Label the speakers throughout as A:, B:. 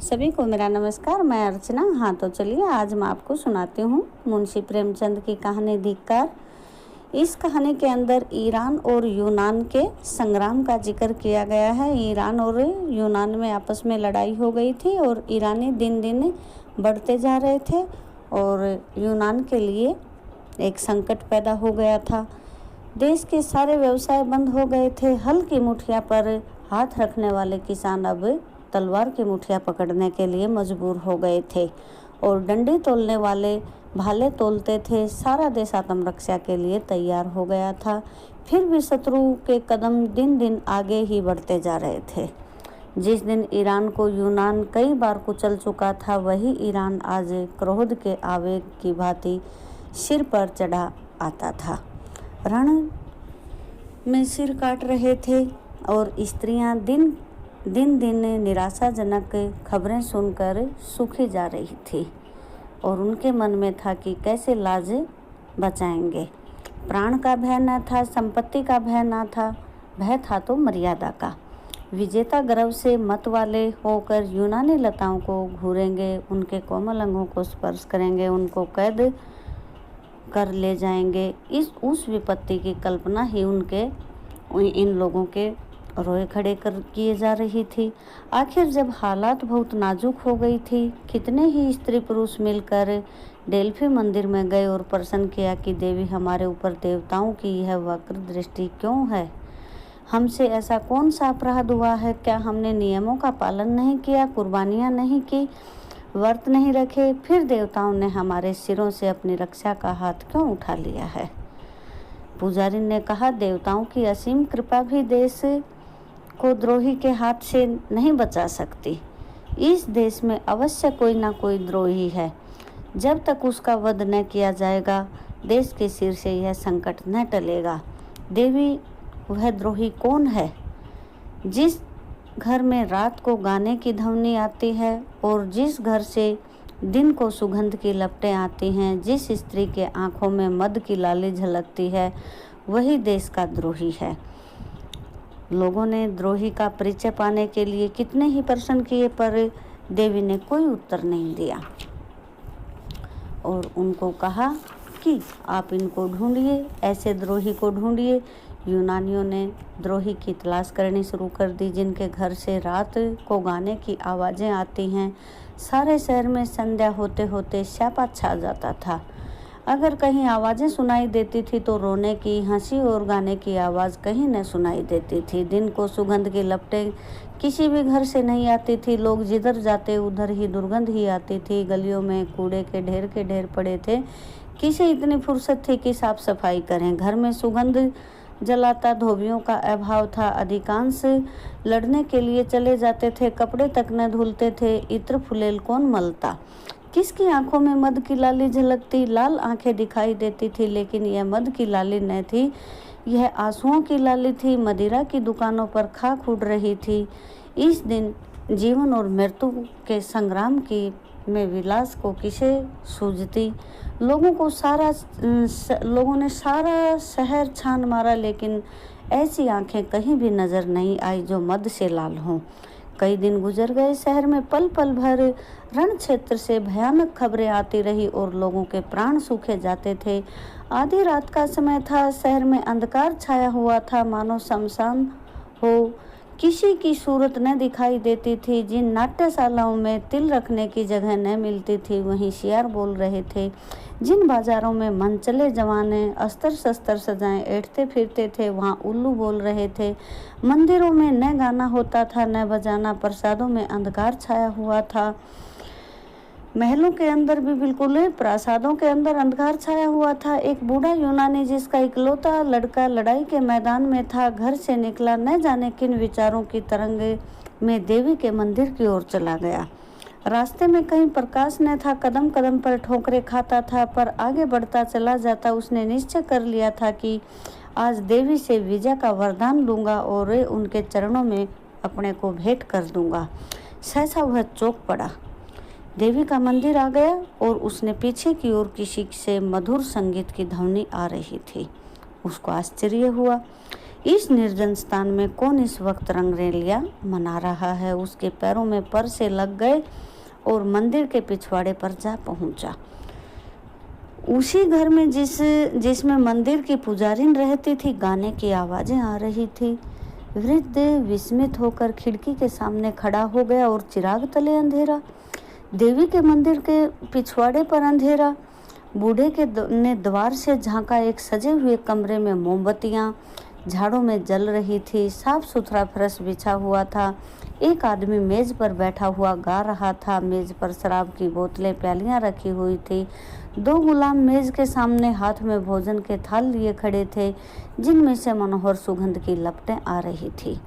A: सभी को मेरा नमस्कार। मैं अर्चना। हाँ तो चलिए आज मैं आपको सुनाती हूँ मुंशी प्रेमचंद की कहानी धिक्कार। इस कहानी के अंदर ईरान और यूनान के संग्राम का जिक्र किया गया है। ईरान और यूनान में आपस में लड़ाई हो गई थी और ईरानी दिन दिन बढ़ते जा रहे थे और यूनान के लिए एक संकट पैदा हो गया था। देश के सारे व्यवसाय बंद हो गए थे। हल की मुठिया पर हाथ रखने वाले किसान अब तलवार की मुठिया पकड़ने के लिए मजबूर हो गए थे और डंडी तोलने वाले भाले तोलते थे। सारा देश आत्मरक्षा के लिए तैयार हो गया था। फिर भी शत्रु के कदम दिन दिन आगे ही बढ़ते जा रहे थे। जिस दिन ईरान को यूनान कई बार कुचल चुका था, वही ईरान आज क्रोध के आवेग की भांति सिर पर चढ़ा आता था। रण में सिर काट रहे थे और स्त्रियां दिन दिन निराशाजनक खबरें सुनकर सूखी जा रही थी और उनके मन में था कि कैसे लाज बचाएंगे। प्राण का भय न था, संपत्ति का भय न था, भय था तो मर्यादा का। विजेता गर्व से मत वाले होकर यूनानी लताओं को घूरेंगे, उनके कोमल अंगों को स्पर्श करेंगे, उनको कैद कर ले जाएंगे। उस विपत्ति की कल्पना ही इन लोगों के रोए खड़े कर किए जा रही थी। आखिर जब हालात बहुत नाजुक हो गई थी, कितने ही स्त्री पुरुष मिलकर डेल्फी मंदिर में गए और प्रश्न किया कि देवी, हमारे ऊपर देवताओं की यह वक्र दृष्टि क्यों है? हमसे ऐसा कौन सा अपराध हुआ है? क्या हमने नियमों का पालन नहीं किया, कुर्बानियां नहीं की, व्रत नहीं रखे? फिर देवताओं ने हमारे सिरों से अपनी रक्षा का हाथ क्यों उठा लिया है? पुजारी ने कहा, देवताओं की असीम कृपा भी देश को द्रोही के हाथ से नहीं बचा सकती। इस देश में अवश्य कोई ना कोई द्रोही है। जब तक उसका वध न किया जाएगा, देश के सिर से यह संकट न टलेगा। देवी, वह द्रोही कौन है? जिस घर में रात को गाने की ध्वनि आती है और जिस घर से दिन को सुगंध की लपटें आती हैं, जिस स्त्री के आंखों में मद की लाली झलकती है, वही देश का द्रोही है। लोगों ने द्रोही का परिचय पाने के लिए कितने ही प्रश्न किए, पर देवी ने कोई उत्तर नहीं दिया और उनको कहा कि आप इनको ढूंढिए, ऐसे द्रोही को ढूंढिए। यूनानियों ने द्रोही की तलाश करनी शुरू कर दी, जिनके घर से रात को गाने की आवाज़ें आती हैं। सारे शहर में संध्या होते होते स्यापा छा जाता था। अगर कहीं आवाज़ें सुनाई देती थी तो रोने की, हंसी और गाने की आवाज़ कहीं न सुनाई देती थी। दिन को सुगंध की लपटें किसी भी घर से नहीं आती थी। लोग जिधर जाते उधर ही दुर्गंध ही आती थी। गलियों में कूड़े के ढेर पड़े थे। किसे इतनी फुर्सत थी कि साफ सफाई करें? घर में सुगंध जलाता धोबियों का अभाव था। अधिकांश लड़ने के लिए चले जाते थे, कपड़े तक न धुलते थे। इत्र फुलेल कौन मलता? किसकी आंखों में मद की लाली झलकती? लाल आंखें दिखाई देती थी, लेकिन यह मद की लाली न थी, यह आंसुओं की लाली थी। मदिरा की दुकानों पर खाक उड़ रही थी। इस दिन जीवन और मृत्यु के संग्राम की में विलास को किसे सूझती? लोगों ने सारा शहर छान मारा, लेकिन ऐसी आंखें कहीं भी नजर नहीं आई जो मद से लाल हों। कई दिन गुजर गए। शहर में पल पल भर रण क्षेत्र से भयानक खबरें आती रही और लोगों के प्राण सूखे जाते थे। आधी रात का समय था। शहर में अंधकार छाया हुआ था, मानो शमशान हो। किसी की सूरत न दिखाई देती थी। जिन नाट्यशालाओं में तिल रखने की जगह न मिलती थी, वहीं शियार बोल रहे थे। जिन बाजारों में मनचले जवाने अस्त्र शस्त्र सजाएं ऐठते फिरते थे, वहाँ उल्लू बोल रहे थे। मंदिरों में न गाना होता था न बजाना। प्रसादों में अंधकार छाया हुआ था। महलों के अंदर भी बिल्कुल, प्रासादों के अंदर अंधकार छाया हुआ था। एक बूढ़ा यूनानी, जिसका इकलौता लड़का लड़ाई के मैदान में था, घर से निकला, न जाने किन विचारों की तरंग में देवी के मंदिर की ओर चला गया। रास्ते में कहीं प्रकाश न था। कदम कदम पर ठोकरें खाता था, पर आगे बढ़ता चला जाता। उसने निश्चय कर लिया था कि आज देवी से विजय का वरदान लूंगा और उनके चरणों में अपने को भेंट कर दूंगा। सहसा वह चौंक पड़ा। देवी का मंदिर आ गया और उसने पीछे की ओर किसी से मधुर संगीत की ध्वनि आ रही थी। उसको आश्चर्य हुआ। इस निर्जन स्थान में कौन इस वक्त रंगरलियां मना रहा है। उसके पैरों में पर से लग गए और मंदिर के पिछवाड़े पर जा पहुंचा। उसी घर में जिसमें मंदिर की पुजारिन रहती थी, गाने की आवाजें आ रही थी। वृद्ध विस्मित होकर खिड़की के सामने खड़ा हो गया और चिराग तले अंधेरा, देवी के मंदिर के पिछवाड़े पर अंधेरा। बूढ़े ने द्वार से झांका। एक सजे हुए कमरे में मोमबत्तियां झाड़ों में जल रही थी। साफ सुथरा फर्श बिछा हुआ था। एक आदमी मेज पर बैठा हुआ गा रहा था। मेज पर शराब की बोतलें, प्यालियां रखी हुई थी। 2 गुलाम मेज के सामने हाथ में भोजन के थाल लिए खड़े थे, जिनमें से मनोहर सुगंध की लपटें आ रही थी।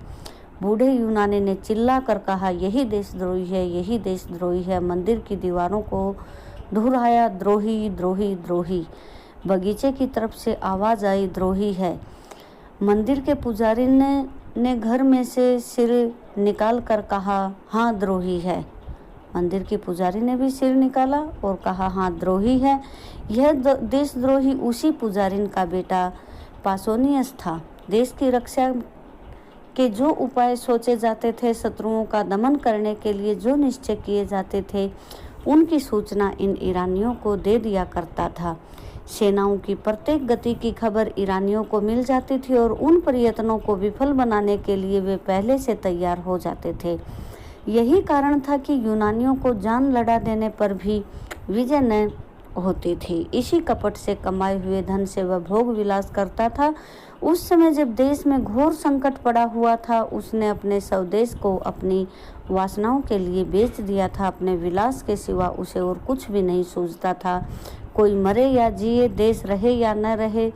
A: बूढ़े यूनानी ने चिल्ला कर कहा, यही देशद्रोही है, यही देशद्रोही है। मंदिर की दीवारों को दोहराया, द्रोही द्रोही द्रोही। बगीचे की तरफ से आवाज आई, द्रोही है। मंदिर के पुजारी ने घर में से सिर निकाल कर कहा, हाँ द्रोही है। मंदिर के पुजारी ने भी सिर निकाला और कहा, हाँ द्रोही है। यह देशद्रोही उसी पुजारिन का बेटा पासोनियस था। देश की रक्षा के जो उपाय सोचे जाते थे, शत्रुओं का दमन करने के लिए जो निश्चय किए जाते थे, उनकी सूचना इन ईरानियों को दे दिया करता था। सेनाओं की प्रत्येक गति की खबर ईरानियों को मिल जाती थी और उन प्रयत्नों को विफल बनाने के लिए वे पहले से तैयार हो जाते थे। यही कारण था कि यूनानियों को जान लड़ा देने पर भी विजय न होती थी। इसी कपट से कमाए हुए धन से वह भोग विलास करता था। उस समय जब देश में घोर संकट पड़ा हुआ था, उसने अपने स्वदेश को अपनी वासनाओं के लिए बेच दिया था। अपने विलास के सिवा उसे और कुछ भी नहीं सूझता था। कोई मरे या जिए, देश रहे या न रहे,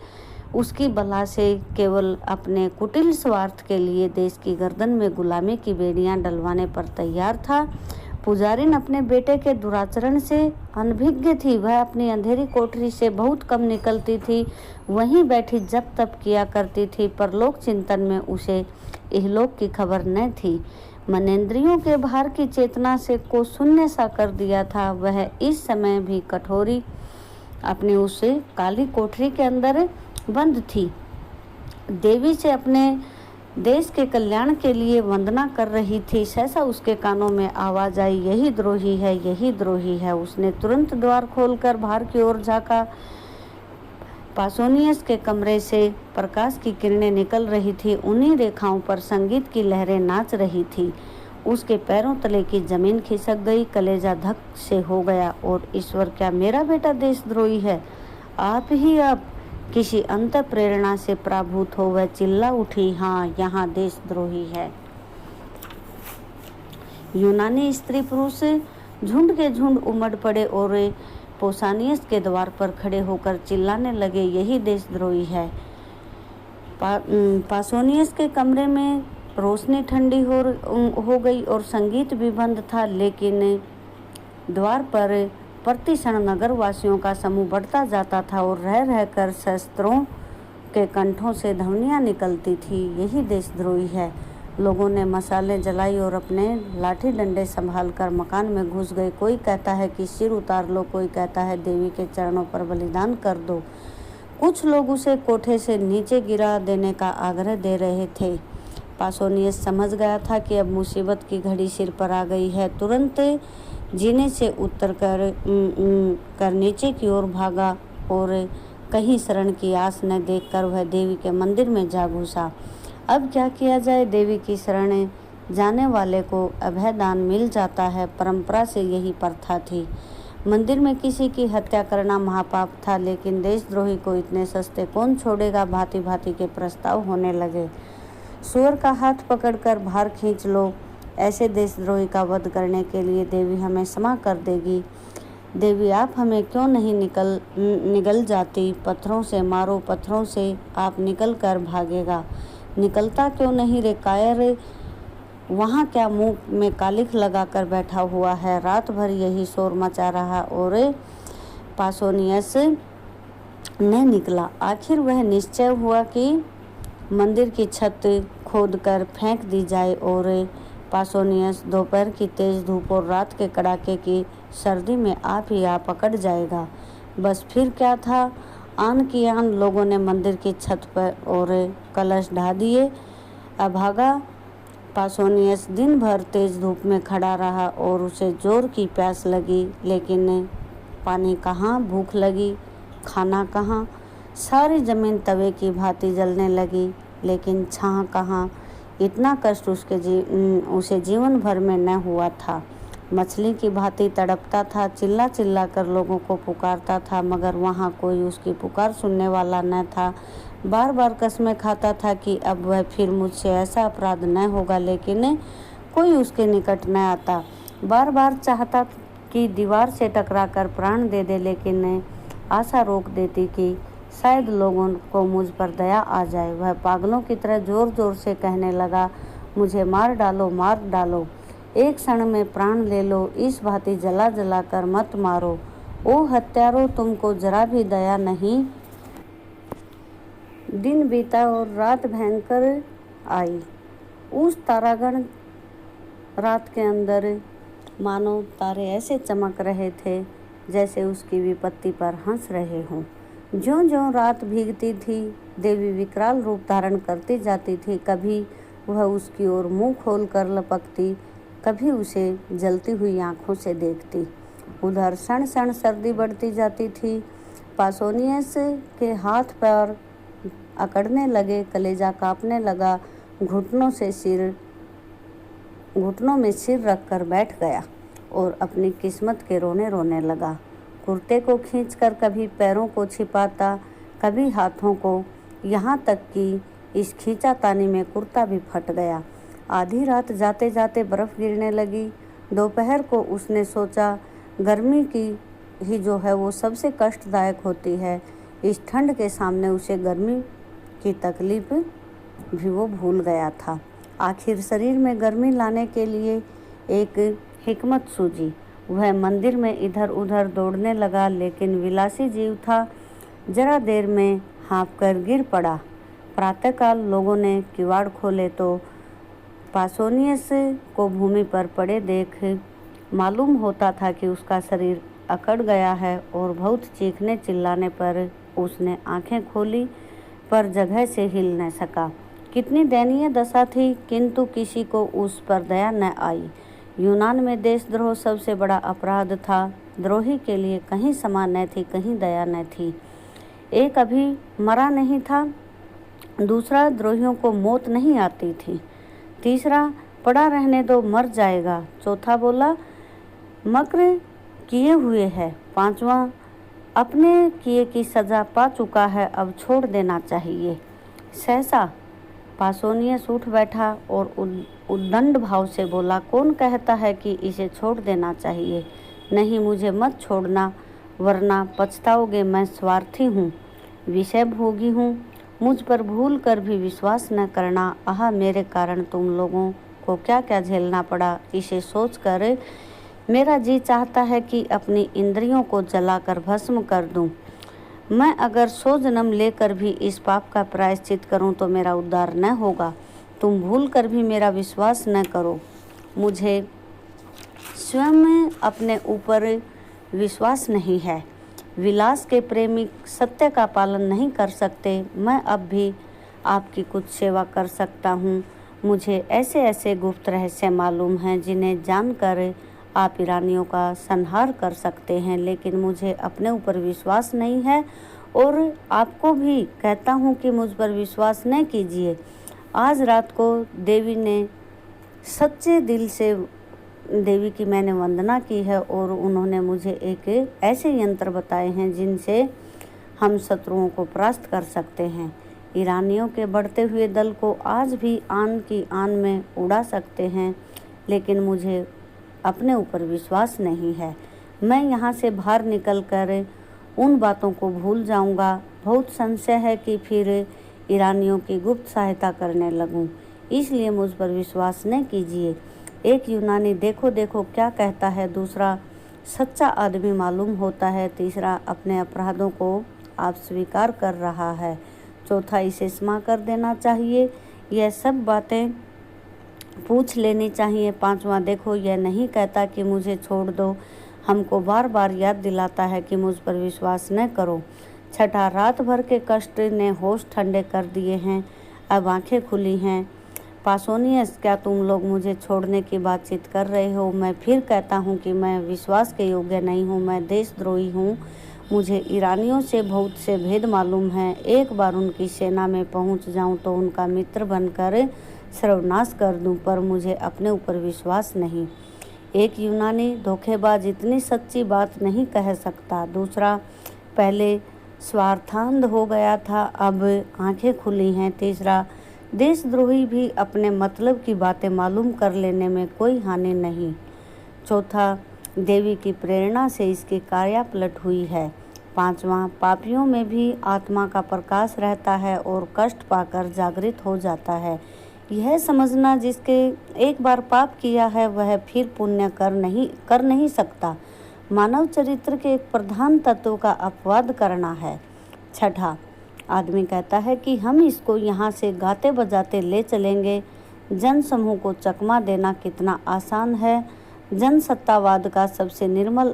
A: उसकी बला से केवल अपने कुटिल स्वार्थ के लिए देश की गर्दन में गुलामी की बेड़ियां डलवाने पर तैयार था। पुजारिन अपने बेटे के दुराचरण से अनभिज्ञ थी। वह अपनी अंधेरी कोठरी से बहुत कम निकलती थी, वहीं बैठी जप तप किया करती थी। परलोक चिंतन में उसे इहलोक की खबर न थी। मनेंद्रियों के भार की चेतना से को शून्य सा कर दिया था। वह इस समय भी कठोरी अपने उस काली कोठरी के अंदर बंद थी। देवी से अपने देश के कल्याण के लिए वंदना कर रही थी। सहसा उसके कानों में आवाज आई, यही द्रोही है, यही द्रोही है। उसने तुरंत द्वार खोलकर बाहर की ओर झांका। पासोनियस के कमरे से प्रकाश की किरणें निकल रही थी। उन्हीं रेखाओं पर संगीत की लहरें नाच रही थी। उसके पैरों तले की जमीन खिसक गई। कलेजा धक से हो गया। और ईश्वर, क्या मेरा बेटा देशद्रोही है? आप ही आप किसी अंत प्रेरणा से प्राभूत हो वह चिल्ला उठी, हाँ यहाँ देशद्रोही है। यूनानी स्त्री पुरुष झुंड के झुंड उमड़ पड़े और पोसानियस के द्वार पर खड़े होकर चिल्लाने लगे, यही देशद्रोही है। पासोनियस के कमरे में रोशनी ठंडी हो गई और संगीत भी बंद था, लेकिन द्वार पर प्रतिक्षण नगरवासियों का समूह बढ़ता जाता था और रह रहकर शस्त्रों के कंठों से ध्वनियाँ निकलती थी, यही देशद्रोही है। लोगों ने मसाले जलाई और अपने लाठी डंडे संभालकर मकान में घुस गए। कोई कहता है कि सिर उतार लो, कोई कहता है देवी के चरणों पर बलिदान कर दो। कुछ लोग उसे कोठे से नीचे गिरा देने का आग्रह दे रहे थे। पासोनियस समझ गया था कि अब मुसीबत की घड़ी सिर पर आ गई है। तुरंत जीने से उतर कर नीचे की ओर भागा और कहीं शरण की आस न देखकर वह देवी के मंदिर में जा घुसा। अब क्या किया जाए? देवी की शरण जाने वाले को अभयदान मिल जाता है। परंपरा से यही प्रथा थी। मंदिर में किसी की हत्या करना महापाप था, लेकिन देशद्रोही को इतने सस्ते कौन छोड़ेगा? भांति भांति के प्रस्ताव होने लगे। सुअर का हाथ पकड़कर बाहर खींच लो, ऐसे देशद्रोही का वध करने के लिए देवी हमें क्षमा कर देगी। देवी, आप हमें क्यों नहीं निगल जाती? पत्थरों से मारो, पत्थरों से आप निकल कर भागेगा। निकलता क्यों नहीं रे कायर? वहाँ क्या मुंह में कालिख लगाकर बैठा हुआ है? रात भर यही शोर मचा रहा और पासोनियस न निकला। आखिर वह निश्चय हुआ कि मंदिर की छत खोदकर फेंक दी जाए और पासोनियस दोपहर की तेज धूप और रात के कड़ाके की सर्दी में आप ही आप पकड़ जाएगा। बस फिर क्या था? आन की आन लोगों ने मंदिर की छत पर और कलश ढा दिए। अभागा पासोनियस दिन भर तेज धूप में खड़ा रहा और उसे जोर की प्यास लगी, लेकिन पानी कहाँ, भूख लगी, खाना कहाँ। सारी जमीन तवे की भांति जलने लगी, लेकिन छाह कहाँ। इतना कष्ट उसे जीवन भर में न हुआ था। मछली की भांति तड़पता था, चिल्ला चिल्ला कर लोगों को पुकारता था, मगर वहाँ कोई उसकी पुकार सुनने वाला न था। बार बार कस्में खाता था कि अब वह फिर मुझसे ऐसा अपराध न होगा, लेकिन कोई उसके निकट न आता। बार बार चाहता कि दीवार से टकराकर प्राण दे दे, लेकिन आशा रोक देती कि शायद लोगों को मुझ पर दया आ जाए। वह पागलों की तरह जोर जोर से कहने लगा, मुझे मार डालो, मार डालो, एक क्षण में प्राण ले लो, इस भांति जला जला कर मत मारो। ओ हत्यारों, तुमको जरा भी दया नहीं। दिन बीता और रात भयंकर आई। उस तारागण रात के अंदर मानो तारे ऐसे चमक रहे थे जैसे उसकी विपत्ति पर हंस रहे हों। ज्यों-ज्यों रात भीगती थी, देवी विकराल रूप धारण करती जाती थी। कभी वह उसकी ओर मुंह खोल कर लपकती, कभी उसे जलती हुई आंखों से देखती। उधर क्षण क्षण सर्दी बढ़ती जाती थी। पासोनियस के हाथ पैर अकड़ने लगे, कलेजा कांपने लगा, घुटनों में सिर रखकर बैठ गया और अपनी किस्मत के रोने रोने लगा। कुर्ते को खींचकर कभी पैरों को छिपाता, कभी हाथों को, यहाँ तक कि इस खींचातानी में कुर्ता भी फट गया। आधी रात जाते जाते बर्फ गिरने लगी। दोपहर को उसने सोचा, गर्मी की ही जो है वो सबसे कष्टदायक होती है। इस ठंड के सामने उसे गर्मी की तकलीफ भी वो भूल गया था। आखिर शरीर में गर्मी लाने के लिए एक हिकमत सूझी। वह मंदिर में इधर उधर दौड़ने लगा, लेकिन विलासी जीव था, जरा देर में हाँफ कर गिर पड़ा। प्रातःकाल लोगों ने किवाड़ खोले तो पासोनियस को भूमि पर पड़े देख मालूम होता था कि उसका शरीर अकड़ गया है, और बहुत चीखने चिल्लाने पर उसने आंखें खोली, पर जगह से हिल न सका। कितनी दयनीय दशा थी, किंतु किसी को उस पर दया न आई। यूनान में देशद्रोह सबसे बड़ा अपराध था। द्रोही के लिए कहीं क्षमा न थी, कहीं दया न थी। एक अभी मरा नहीं था, दूसरा द्रोहियों को मौत नहीं आती थी, तीसरा पड़ा रहने दो, मर जाएगा, चौथा बोला मक्र किए हुए है, पांचवा अपने किए की सजा पा चुका है, अब छोड़ देना चाहिए। सहसा पासोनियस उठ बैठा और उद्दंड भाव से बोला, कौन कहता है कि इसे छोड़ देना चाहिए? नहीं, मुझे मत छोड़ना, वरना पछताओगे। मैं स्वार्थी हूँ, विषय भोगी हूँ, मुझ पर भूल कर भी विश्वास न करना। आह, मेरे कारण तुम लोगों को क्या क्या झेलना पड़ा, इसे सोचकर मेरा जी चाहता है कि अपनी इंद्रियों को जलाकर भस्म कर दूं। मैं अगर 100 जन्म लेकर भी इस पाप का प्रायश्चित करूं तो मेरा उद्धार न होगा। तुम भूल कर भी मेरा विश्वास न करो। मुझे स्वयं अपने ऊपर विश्वास नहीं है। विलास के प्रेमी सत्य का पालन नहीं कर सकते। मैं अब भी आपकी कुछ सेवा कर सकता हूँ। मुझे ऐसे ऐसे गुप्त रहस्य मालूम हैं जिन्हें जानकर आप ईरानियों का संहार कर सकते हैं, लेकिन मुझे अपने ऊपर विश्वास नहीं है और आपको भी कहता हूँ कि मुझ पर विश्वास न कीजिए। आज रात को देवी ने सच्चे दिल से देवी की मैंने वंदना की है और उन्होंने मुझे एक ऐसे यंत्र बताए हैं जिनसे हम शत्रुओं को परास्त कर सकते हैं। ईरानियों के बढ़ते हुए दल को आज भी आन की आन में उड़ा सकते हैं, लेकिन मुझे अपने ऊपर विश्वास नहीं है। मैं यहाँ से बाहर निकलकर उन बातों को भूल जाऊँगा। बहुत संशय है कि फिर ईरानियों की गुप्त सहायता करने लगूँ, इसलिए मुझ पर विश्वास न कीजिए। एक यूनानी देखो देखो क्या कहता है, दूसरा सच्चा आदमी मालूम होता है, तीसरा अपने अपराधों को आप स्वीकार कर रहा है, चौथा इसे क्षमा कर देना चाहिए, यह सब बातें पूछ लेनी चाहिए, पांचवा देखो यह नहीं कहता कि मुझे छोड़ दो, हमको बार बार याद दिलाता है कि मुझ पर विश्वास न करो, छठा, रात भर के कष्ट ने होश ठंडे कर दिए हैं, अब आंखें खुली हैं। पासोनियस, क्या तुम लोग मुझे छोड़ने की बातचीत कर रहे हो? मैं फिर कहता हूँ कि मैं विश्वास के योग्य नहीं हूँ, मैं देशद्रोही हूँ। मुझे ईरानियों से बहुत से भेद मालूम हैं। एक बार उनकी सेना में पहुँच जाऊँ तो उनका मित्र बनकर सर्वनाश कर दूँ, पर मुझे अपने ऊपर विश्वास नहीं। एक यूनानी धोखेबाज इतनी सच्ची बात नहीं कह सकता। दूसरा, पहले स्वार्थांध हो गया था, अब आंखें खुली हैं। तीसरा, देशद्रोही भी अपने मतलब की बातें मालूम कर लेने में कोई हानि नहीं। चौथा, देवी की प्रेरणा से इसकी कार्यापलट हुई है। पांचवा, पापियों में भी आत्मा का प्रकाश रहता है और कष्ट पाकर जागृत हो जाता है। यह समझना जिसके एक बार पाप किया है वह फिर पुण्य कर नहीं सकता, मानव चरित्र के एक प्रधान तत्व का अपवाद करना है। छठा, आदमी कहता है कि हम इसको यहाँ से गाते बजाते ले चलेंगे। जनसमूह को चकमा देना कितना आसान है। जनसत्तावाद का सबसे निर्मल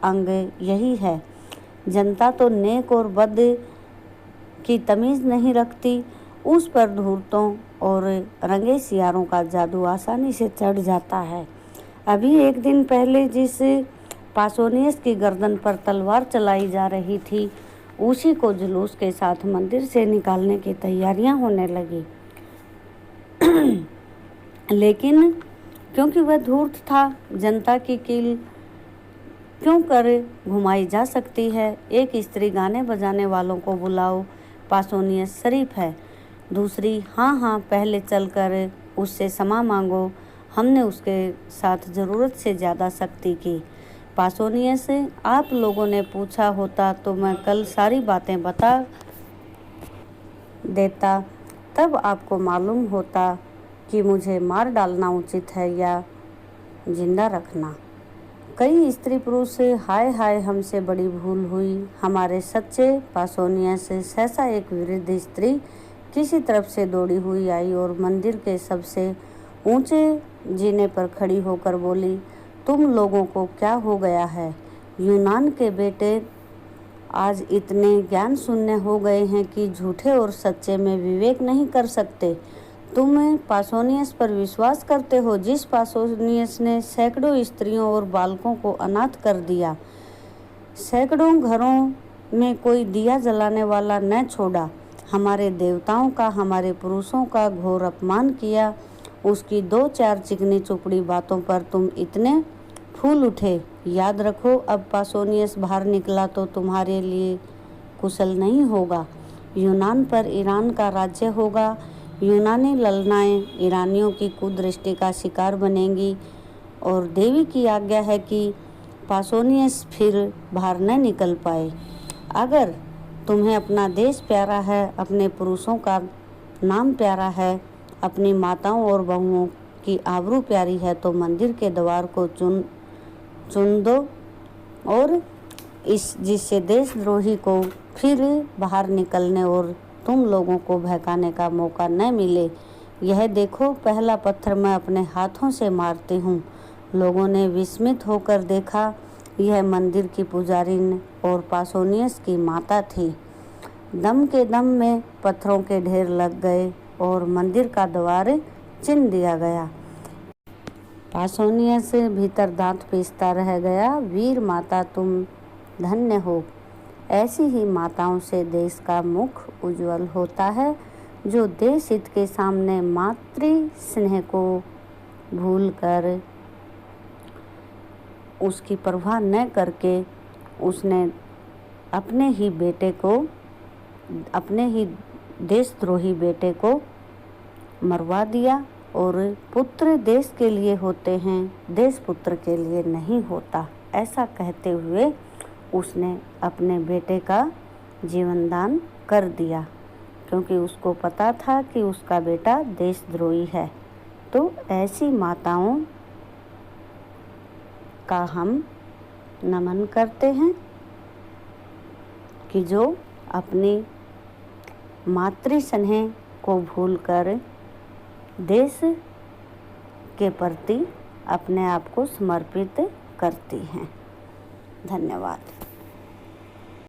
A: अंग यही है। जनता तो नेक और बद की तमीज़ नहीं रखती, उस पर धूर्तों और रंगे सियारों का जादू आसानी से चढ़ जाता है। अभी एक दिन पहले जिस पासोनियस की गर्दन पर तलवार चलाई जा रही थी, उसी को जुलूस के साथ मंदिर से निकालने की तैयारियां होने लगी। लेकिन क्योंकि वह धूर्त था, जनता की कील क्यों कर घुमाई जा सकती है। एक स्त्री गाने बजाने वालों को बुलाओ, पासोनियस शरीफ है। दूसरी, हाँ, पहले चलकर उससे क्षमा मांगो, हमने उसके साथ ज़रूरत से ज़्यादा सख्ती की। पासोनियस, आप लोगों ने पूछा होता तो मैं कल सारी बातें बता देता, तब आपको मालूम होता कि मुझे मार डालना उचित है या जिंदा रखना। कई स्त्री पुरुष हाय हाय हमसे बड़ी भूल हुई, हमारे सच्चे। पासोनियस, सहसा एक वृद्ध स्त्री किसी तरफ से दौड़ी हुई आई और मंदिर के सबसे ऊंचे जीने पर खड़ी होकर बोली, तुम लोगों को क्या हो गया है? यूनान के बेटे आज इतने ज्ञान शून्य हो गए हैं कि झूठे और सच्चे में विवेक नहीं कर सकते। तुम पासोनियस पर विश्वास करते हो, जिस पासोनियस ने सैकड़ों स्त्रियों और बालकों को अनाथ कर दिया, सैकड़ों घरों में कोई दिया जलाने वाला न छोड़ा, हमारे देवताओं का, हमारे पुरुषों का घोर अपमान किया। उसकी 2-4 चिकनी चुपड़ी बातों पर तुम इतने फूल उठे। याद रखो, अब पासोनियस बाहर निकला तो तुम्हारे लिए कुशल नहीं होगा। यूनान पर ईरान का राज्य होगा। यूनानी ललनाएं ईरानियों की कुदृष्टि का शिकार बनेंगी और देवी की आज्ञा है कि पासोनियस फिर बाहर न निकल पाए। अगर तुम्हें अपना देश प्यारा है, अपने पुरुषों का नाम प्यारा है, अपनी माताओं और बहुओं की आबरू प्यारी है, तो मंदिर के द्वार को चुन दो और जिससे देशद्रोही को फिर बाहर निकलने और तुम लोगों को बहकाने का मौका न मिले। यह देखो, पहला पत्थर मैं अपने हाथों से मारती हूँ। लोगों ने विस्मित होकर देखा। यह मंदिर की पुजारिन और पासोनियस की माता थी। दम के दम में पत्थरों के ढेर लग गए और मंदिर का द्वार चिन दिया गया। पासोनियस भीतर दांत पीसता रह गया। वीर माता, तुम धन्य हो। ऐसी ही माताओं से देश का मुख उज्जवल होता है। जो देश हित के सामने मातृ स्नेह को भूलकर, उसकी परवाह न करके, उसने अपने ही देशद्रोही बेटे को मरवा दिया। और पुत्र देश के लिए होते हैं, देश पुत्र के लिए नहीं होता। ऐसा कहते हुए उसने अपने बेटे का जीवन दान कर दिया, क्योंकि उसको पता था कि उसका बेटा देशद्रोही है। तो ऐसी माताओं का हम नमन करते हैं कि जो अपनी मातृ स्नेह को भूलकर देश के प्रति अपने आप को समर्पित करती हैं। धन्यवाद।